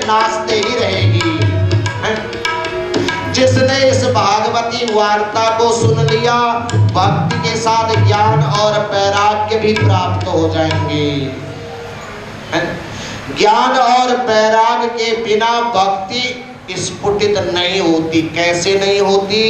नाचते ही रहेगी। जिसने इस भागवती वार्ता को सुन लिया, भक्ति के साथ ज्ञान और वैराग्य भी प्राप्त हो जाएंगे। ज्ञान और वैराग्य के बिना भक्ति स्फुटित नहीं होती। कैसे नहीं होती?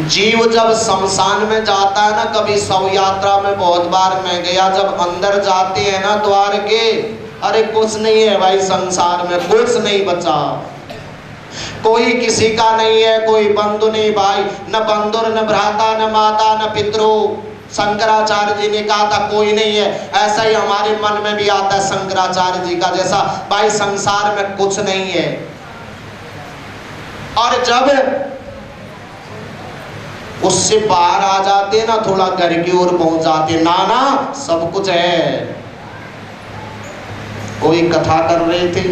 जीव जब शमशान में जाता है ना, कभी शव यात्रा में बहुत बार मैं गया, जब अंदर जाते हैं ना द्वार के, अरे कुछ नहीं है भाई, संसार में कुछ नहीं बचा, कोई किसी का नहीं है, कोई बंधु नहीं भाई, न बंधुर न भ्राता न माता न पितृ। शंकराचार्य जी ने कहा था कोई नहीं है, ऐसा ही हमारे मन में भी आता है शंकराचार्य जी का जैसा, भाई संसार में कुछ नहीं है। और जब उससे बाहर आ जाते ना, थोड़ा घर की ओर पहुंच जाते, ना सब कुछ है। कोई कथा कर रहे थे,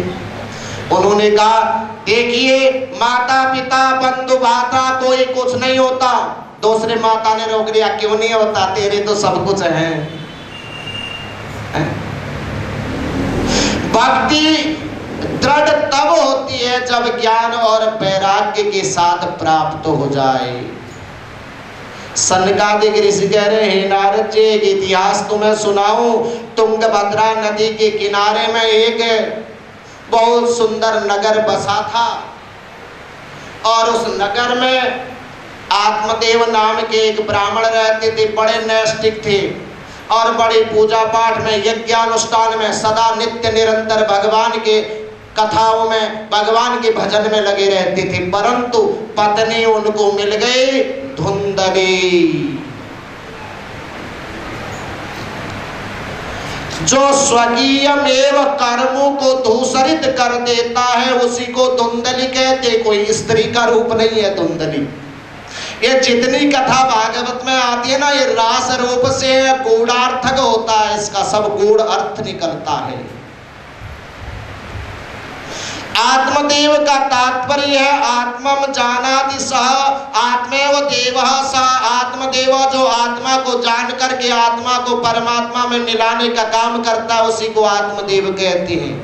उन्होंने कहा देखिए माता पिता बंधु भाता कोई कुछ नहीं होता। दूसरे माता ने रोक दिया, क्यों नहीं होता, तेरे तो सब कुछ है। भक्ति दृढ़ तब होती है जब ज्ञान और वैराग्य के साथ प्राप्त हो जाए। सनकादिक ऋषि कह रहे हैं, नारद जी एक इतिहास तुम्हें सुनाऊं। तुंगभद्रा नदी के किनारे में एक बहुत सुंदर नगर बसा था, और उस नगर में आत्मदेव नाम के एक ब्राह्मण रहते थे, बड़े नैष्ठिक थे और बड़ी पूजा पाठ में यज्ञानुष्ठान में सदा नित्य निरंतर भगवान के कथाओं में भगवान के भजन में लगे रहते थे। परंतु पत्नी उनको मिल गई धुंधली, जो स्वकीयमेव कर्मों को धूसरित कर देता है उसी को धुंधली कहते। कोई स्त्री का रूप नहीं है धुंधली। ये जितनी कथा भागवत में आती है ना, ये रास रूप से गूढ़ार्थक होता है, इसका सब गूढ़ अर्थ निकलता है। आत्मदेव का तात्पर्य है आत्मम जानाति सह आत्मेव देवः सह। आत्मदेव जो आत्मा को जान करके आत्मा को परमात्मा में मिलाने का काम करता है, उसी को आत्मदेव कहते हैं।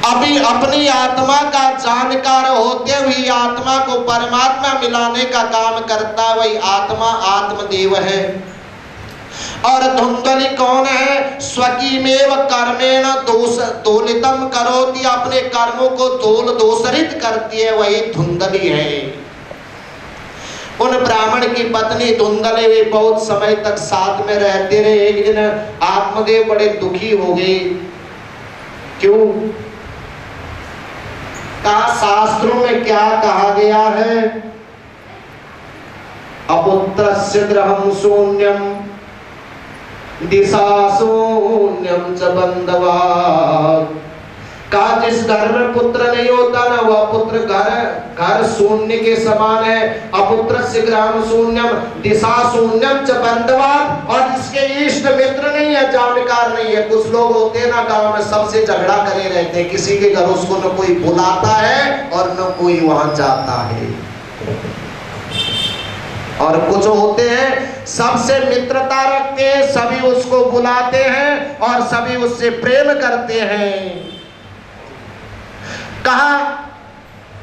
अभी अपनी आत्मा का जानकार होते हुए आत्मा को परमात्मा मिलाने का काम करता है, वही आत्मा आत्मदेव है। और धुंधली कौन है? स्वकीमेव कर्मेण दोलितम करोति, अपने कर्मों को दोषरित करती है, वही धुंधली है। उन ब्राह्मण की पत्नी धुंधली वे बहुत समय तक साथ में रहते रहे। एक दिन आत्मदेव बड़े दुखी हो गए। क्यों? कहा शास्त्रों में क्या कहा गया है? अपुत्रस्य गृहं शून्यम दिशा शून्यम च बंधवात्। कहा जिस घर में पुत्र नहीं होता ना, वह पुत्र घर शून्य के समान है। अपुत्रस्य गृहं शून्यम दिशा शून्यम च बंधवात्। और जिसके इष्ट मित्र नहीं है, जानकार नहीं है। कुछ लोग होते हैं ना गांव में, सबसे झगड़ा करे रहते हैं, किसी के घर उसको न कोई बुलाता है और न कोई वहां जाता है। और कुछ होते हैं सबसे मित्रता रखते हैं, सभी उसको बुलाते हैं और सभी उससे प्रेम करते हैं। कहा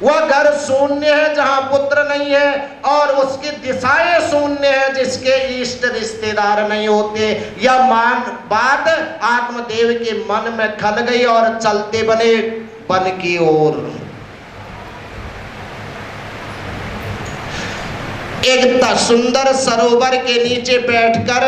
वह घर शून्य है जहां पुत्र नहीं है, और उसकी दिशाएं शून्य है जिसके इष्ट रिश्तेदार नहीं होते। यह बात आत्मदेव के मन में खल गई और चलते बने वन की ओर। एक सुंदर सरोवर के नीचे बैठकर,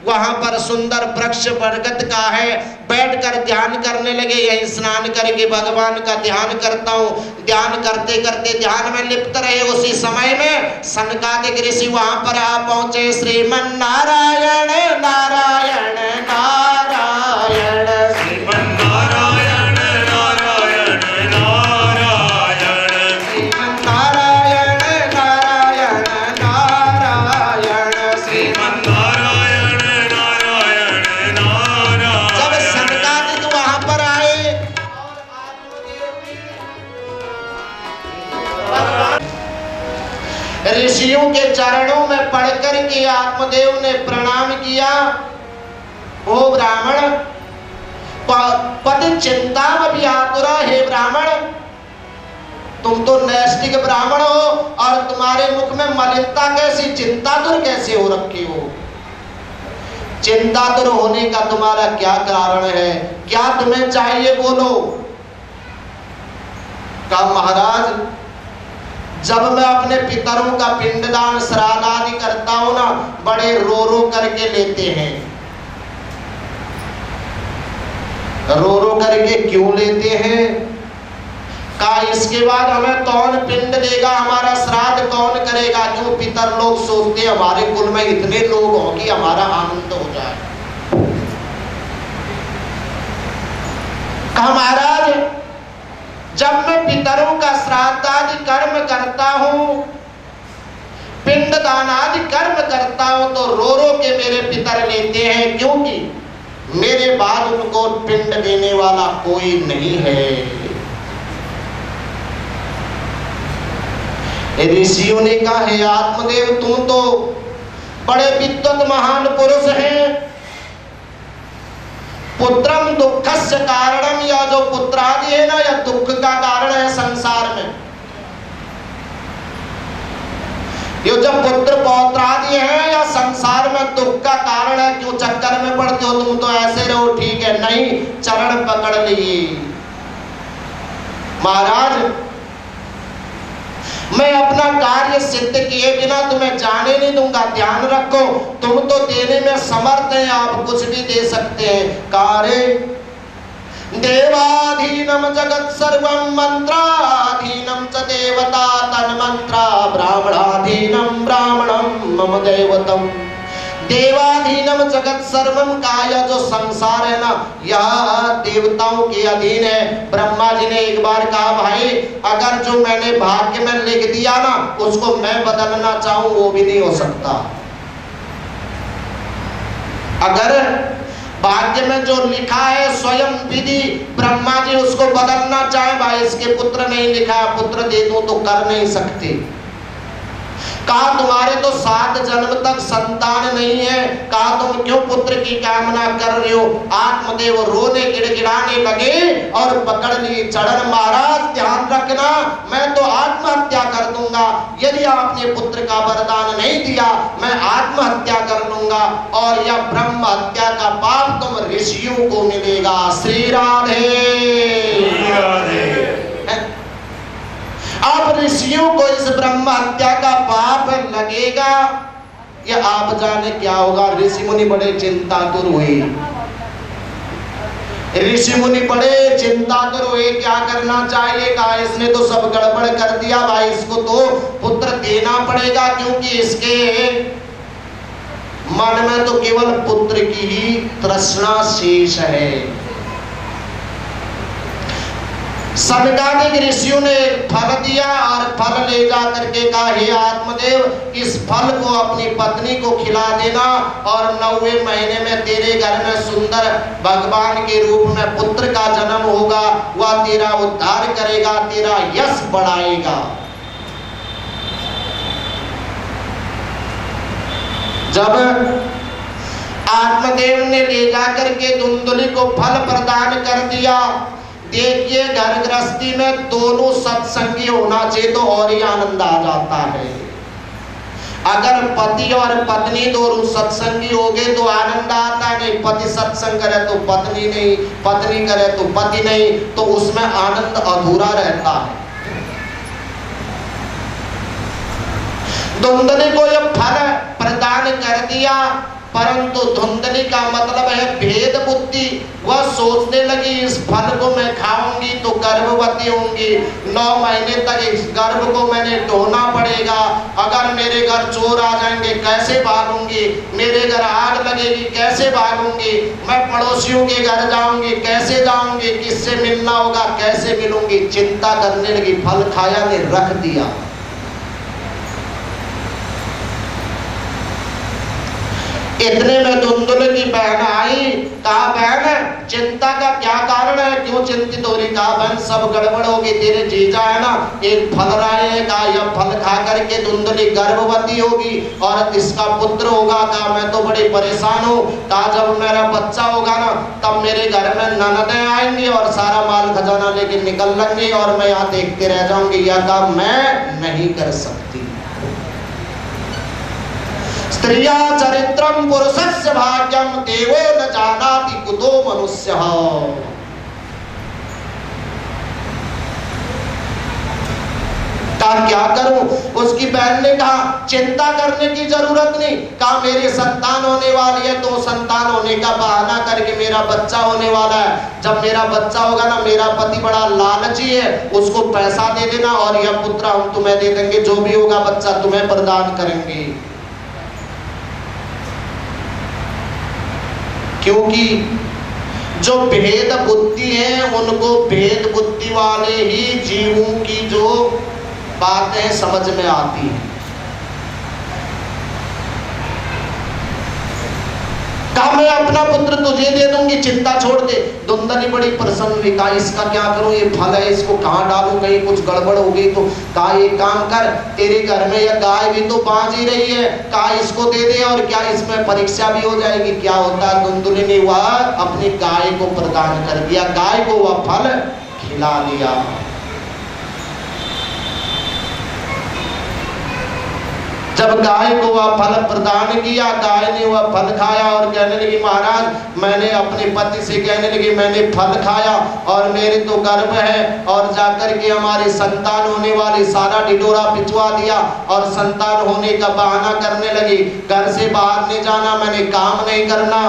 वहां पर सुंदर वृक्ष बरगद का है, बैठकर ध्यान करने लगे। यही स्नान करके भगवान का ध्यान करता हूँ। ध्यान करते करते ध्यान में लिप्त रहे। उसी समय में सनकादिक ऋषि वहां पर आ पहुंचे। श्रीमन नारायण नारायण नारायण, श्रीमन नारायण नारायण नारायण, श्रीमन नारायण नारायण नारायण, श्रीमन नारायण नारायण नारायण। जब सनकादिक वहां पर आए और ऋषियों के चरणों में पढ़कर के आत्मदेव ने प्रणाम किया। ओ ब्राह्मण, पति चिंता में भी आतुरा, हे ब्राह्मण तुम तो नैष्टिक ब्राह्मण हो और तुम्हारे मुख में मलिनता कैसी, चिंतातुर कैसे हो रखी हो? चिंतातुर होने का तुम्हारा क्या कारण है? क्या तुम्हें चाहिए बोलो? कहा महाराज जब मैं अपने पितरों का पिंडदान श्राद्ध आदि करता हूं ना, बड़े रो रो करके लेते हैं। रो रो करके क्यों लेते हैं? कहा इसके बाद हमें कौन पिंड देगा, हमारा श्राद्ध कौन करेगा? क्यों पितर लोग सोचते हैं हमारे कुल में इतने लोग हों कि हमारा आनंद हो जाए। कहा महाराज जब मैं पितरों का श्राद्ध आदि कर्म करता हूं, पिंडदान आदि कर्म करता हूं, तो रो रो के मेरे पितर लेते हैं, क्योंकि मेरे बाद उनको पिंड देने वाला कोई नहीं है। ऋषियों ने कहा हे आत्मदेव तुम तो बड़े विद्वत महान पुरुष हैं, पुत्रम दुखस्य कारणम, या जो पुत्र आदि है ना, यह दुख का कारण है संसार में। ये जब पुत्र पौत्र आदि है या संसार में दुख का कारण है, क्यों चक्कर में पड़ते हो? तुम तो ऐसे रहो ठीक है। नहीं, चरण पकड़ लिए महाराज मैं अपना कार्य सिद्ध किए बिना तुम्हें जाने नहीं दूंगा, ध्यान रखो तुम तो देने में समर्थ हैं, आप कुछ भी दे सकते हैं। कार्य देवाधीनम जगत सर्वम मंत्राधीनम च देवता तन्मंत्रा ब्राह्मणाधीनम ब्राह्मणम मम देवतम। देवाधीनम जगत सर्वम का यह जो संसार है ना, यह देवताओं के अधीन है। ब्रह्मा जी ने एक बार कहा भाई अगर जो मैंने भाग्य में लिख दिया ना, उसको मैं बदलना चाहूं वो भी नहीं हो सकता। अगर भाग्य में जो लिखा है स्वयं विधि, ब्रह्मा जी उसको बदलना चाहे, भाई इसके पुत्र नहीं लिखा, पुत्र दे दूं तो कर नहीं सकते। कहा तुम्हारे तो 7 जन्म तक संतान नहीं है, कहा तुम क्यों पुत्र की कामना कर रहे हो? आत्मदेव रोने गिड़गिड़ाने लगे और पकड़ लिए चरण। महाराज ध्यान रखना मैं तो आत्महत्या कर दूंगा, यदि आपने पुत्र का वरदान नहीं दिया मैं आत्महत्या कर लूंगा, और यह ब्रह्म हत्या का पाप तुम ऋषियों को मिलेगा। श्री राधे। अब ऋषियों को इस ब्रह्म हत्या का पाप लगेगा, ये आप जाने क्या होगा। ऋषि मुनि बड़े चिंतातुर हुए, ऋषि मुनि बड़े चिंतातुर हुए, क्या करना चाहिए? कहा इसने तो सब गड़बड़ कर दिया, भाई इसको तो पुत्र देना पड़ेगा, क्योंकि इसके मन में तो केवल पुत्र की ही तृष्णा शेष है। सनकादिक ऋषियों ने फल दिया और फल ले जा करके कहा हे आत्मदेव इस फल को अपनी पत्नी को खिला देना, और 9वें महीने में तेरे घर में सुंदर भगवान के रूप में पुत्र का जन्म होगा, वह तेरा उद्धार करेगा, तेरा यश बढ़ाएगा। जब आत्मदेव ने ले जाकर के धुंधुली को फल प्रदान कर दिया, देखिए घर गृहस्थी में दोनों सत्संगी होना चाहिए तो और ही आनंद आ जाता है। अगर पति और पत्नी दोनों सत्संगी हो गए तो आनंद आता नहीं। पति सत्संग करे तो पत्नी नहीं, पत्नी करे तो पति नहीं, तो उसमें आनंद अधूरा रहता है। धुंधली को यह फल प्रदान कर दिया, परंतु धुंधली का मतलब है भेद बुद्धि। वह सोचने लगी इस फल को मैं खाऊंगी तो गर्भवती होंगी, 9 महीने तक इस गर्भ को मैंने ढोना पड़ेगा, अगर मेरे घर चोर आ जाएंगे कैसे भागूंगी, मेरे घर आग लगेगी कैसे भागूंगी, मैं पड़ोसियों के घर जाऊंगी कैसे जाऊंगी, किससे मिलना होगा कैसे मिलूंगी, चिंता करने लगी। फल खाया ने रख दिया। इतने में धुंधुल की बहन आई, कहा बहन चिंता का क्या कारण है, क्यों चिंतित हो रही? कहा बहन सब गड़बड़ होगी, तेरे जीजा है ना एक फल रहे हैं, कहा यह फल खा करके धुंधली गर्भवती होगी और इसका पुत्र होगा। कहा मैं तो बड़ी परेशान हूँ। कहा जब मेरा बच्चा होगा ना तब मेरे घर में ननदें आएंगी और सारा माल खजाना लेके निकल लेंगे और मैं यहाँ देखते रह जाऊंगी। यह काम मैं नहीं कर सकती। स्त्रिया चरित्रम पुरुषस्य भाग्यम देवो न जानाति कुतो मनुष्यः। क्या करूं? उसकी बहन ने कहा चिंता करने की जरूरत नहीं। कहा मेरी संतान होने वाली है तो संतान होने का बहाना करके मेरा बच्चा होने वाला है। जब मेरा बच्चा होगा ना, मेरा पति बड़ा लालची है, उसको पैसा दे देना और यह पुत्र हम तुम्हें दे देंगे, जो भी होगा बच्चा तुम्हें प्रदान करेंगे। क्योंकि जो भेद बुद्धि है उनको भेद बुद्धि वाले ही जीवों की जो बातें समझ में आती हैं। कहा मैं अपना पुत्र तुझे दे दूंगी, चिंता छोड़ दे। धुंधली बड़ी प्रसन्न हुई। कहा इसका क्या करूं, ये फल है इसको कहाँ डालूं, कहीं कुछ गड़बड़ हो गई तो। कहा एक काम कर, तेरे घर में यह गाय भी तो बांझ ही रही है, कहा इसको दे दे और क्या इसमें परीक्षा भी हो जाएगी। क्या होता है, धुंधली ने वह अपनी गाय को प्रदान कर दिया, गाय को वह फल खिला दिया। जब गाय को वह फल प्रदान किया, गाय ने वह फल खाया और कहने लगी महाराज मैंने अपने पति से कहने लगी मैंने फल खाया और मेरे तो गर्भ है और जाकर के हमारी संतान होने वाली, सारा ढिढोरा पिछवा दिया और संतान होने का बहाना करने लगी। घर से बाहर नहीं जाना, मैंने काम नहीं करना।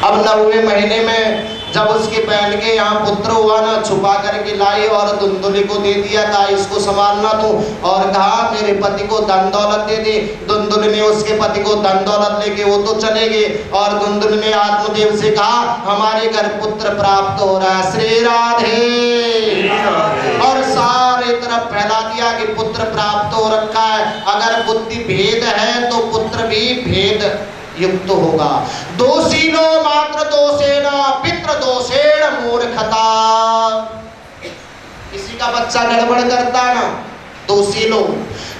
अब 9वें महीने में जब उसके बहन के यहाँ पुत्र हुआ ना, छुपा करके लाई और धुंधली को दे दिया, कहा इसको संभालना तू, और कहा मेरे पति को धन दौलत दे दे। धुंधली ने उसके पति को धन दौलत लेके वो तो चले गए और धुंधली ने आत्मदेव से कहा हमारे घर पुत्र प्राप्त हो रहा है, श्री राधे। और सारे तरफ फैला दिया कि पुत्र प्राप्त हो रखा है। अगर बुद्धि भेद है तो पुत्र भी भेद युक्त होगा। दोषीनो मात्र दोषेण पितृ दोषेण मूर्खता। किसी का बच्चा गड़बड़ करता है ना, दोषी लो,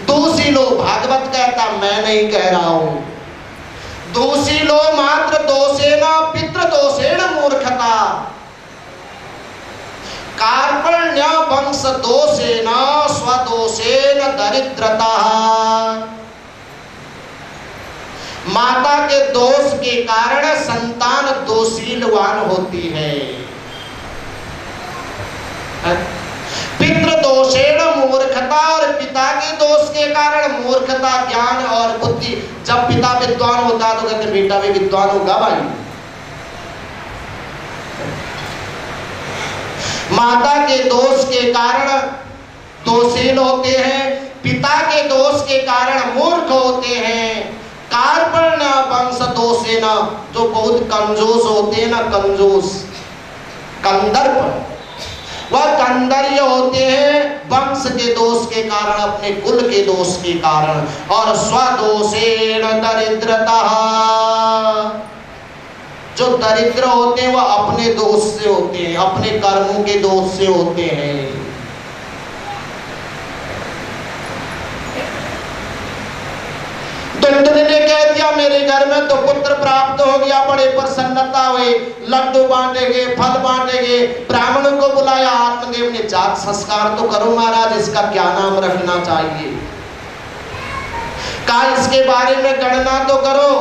दोषी लो। भागवत कहता, मैं नहीं कह रहा हूं। दोषी लो मात्र दोषेण पितृ दोषेण मूर्खता। कार्पण्य वंश दोषेण स्वदोषेण दरिद्रता। माता के दोष के कारण संतान दोषीलवान होती है। पितृ दोषेण मूर्खता, और पिता के दोष के कारण मूर्खता, ज्ञान और बुद्धि। जब पिता विद्वान होता है तो कहते बेटा भी विद्वान होगा भाई। माता के दोष के कारण दोषील होते हैं, पिता के दोष के कारण मूर्ख होते हैं। कार्पण्य वंश दोषेण, जो बहुत कंजूस होते हैं ना, कंजूस कंदर्प, वह कंदर्य होते हैं वंश के दोष के कारण, अपने कुल के दोष के कारण। और स्वदोषेण दरिद्रता, जो दरिद्र होते हैं वह अपने दोष से होते हैं, अपने कर्मों के दोष से होते हैं। धुंधली ने कह दिया मेरे घर में तो पुत्र प्राप्त हो गया, बड़े प्रसन्नता हुई, लड्डू बांटे गए, फल बांटे गए, ब्राह्मणों को बुलाया। आत्मदेव ने जात संस्कार तो करो महाराज, इसका क्या नाम रखना चाहिए। कहा इसके बारे में गणना तो करो।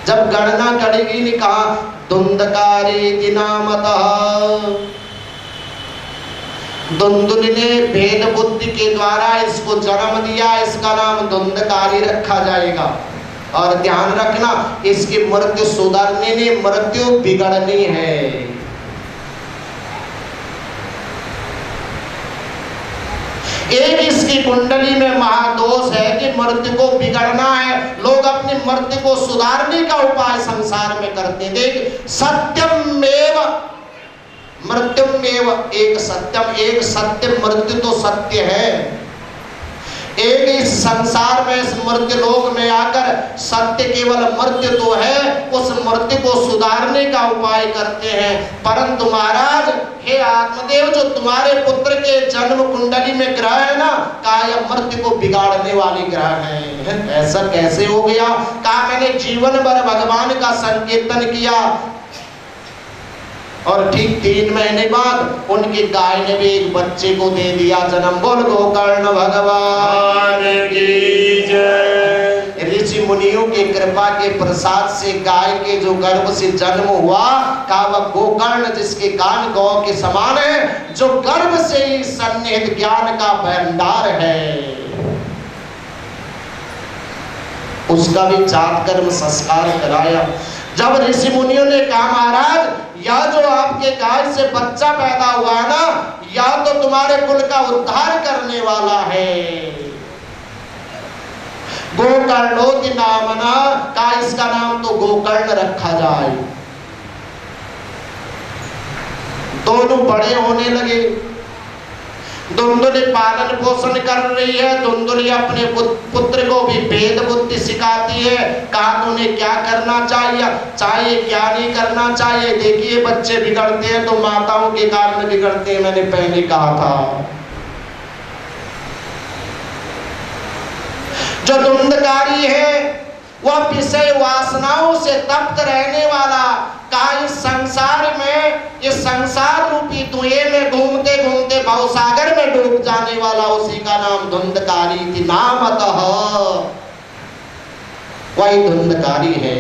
जब गणना करेगी ने कहा धुंधकारी दिनामतः। धुंधली ने भेद बुद्धि के द्वारा इसको जन्म दिया, इसका नाम धुंधकारी रखा जाएगा। और ध्यान रखना इसकी मृत्यु सुधरनी नहीं, मृत्यु बिगड़नी है। एक इसकी कुंडली में महादोष है कि मृत्यु को बिगड़ना है। लोग अपनी मृत्यु को सुधारने का उपाय संसार में करते। देख सत्यमेव मृत्युमेव एक सत्यम, एक सत्य मृत्यु तो सत्य है। एक इस संसार में, इस मृत्यु लोक में आकर सत्य केवल मृत्यु तो है, उस मृत्यु को सुधारने का उपाय करते हैं। परंतु महाराज, हे आत्मदेव, जो तुम्हारे पुत्र के जन्म कुंडली में ग्रह है ना, कहा यह मृत्यु को बिगाड़ने वाली ग्रह है। ऐसा कैसे हो गया? कहा मैंने जीवन भर भगवान का संकीर्तन किया और ठीक 3 महीने बाद उनकी गाय ने भी एक बच्चे को दे दिया जन्म। बोल गोकर्ण भगवान की जय। ऋषि मुनियों की कृपा के प्रसाद से गाय के जो गर्भ से जन्म हुआ, का वह गोकर्ण जिसके कान गौ के समान है, जो गर्भ से ही सन्निहित ज्ञान का भंडार है, उसका भी जात कर्म संस्कार कराया। जब ऋषि मुनियों ने कहा महाराज, यह जो आपके गाय से बच्चा पैदा हुआ है ना, यह तो तुम्हारे कुल का उद्धार करने वाला है। गोकर्णोति नामना, का इसका नाम तो गोकर्ण रखा जाए। दोनों बड़े होने लगे। धुंधुली पालन पोषण कर रही है। धुंधुली अपने पुत्र को भी वेद बुद्धि सिखाती है। कहा उन्हें क्या करना चाहिए क्या नहीं करना चाहिए। देखिए बच्चे बिगड़ते हैं तो माताओं के कारण बिगड़ते हैं, मैंने पहले कहा था। जो धुंधकारी है वह विषय वासनाओं से तप्त रहने वाला, कहा इस संसार में, इस संसार रूपी धुएं में घूमते घूमते भवसागर में डूब जाने वाला, उसी का नाम धुंधकारी थी। नामतः वही धुंधकारी है।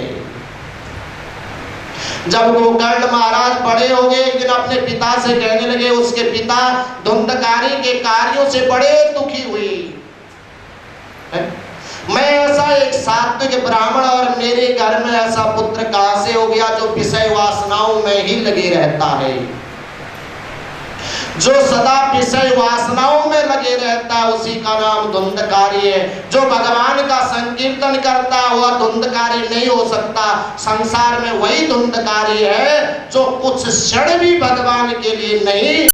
जब गोकर्ण महाराज बड़े हो गए, एक दिन अपने पिता से कहने लगे, उसके पिता धुंधकारी के कार्यों से बड़े दुखी हुए। मैं ऐसा एक सात्विक ब्राह्मण और मेरे घर में ऐसा पुत्र कहां से हो गया जो विषय वासनाओं में ही लगे रहता है, जो सदा विषय वासनाओं में लगे रहता है, उसी का नाम धुंधकारी है। जो भगवान का संकीर्तन करता हुआ धुंधकारी नहीं हो सकता। संसार में वही धुंधकारी है जो कुछ क्षण भी भगवान के लिए नहीं,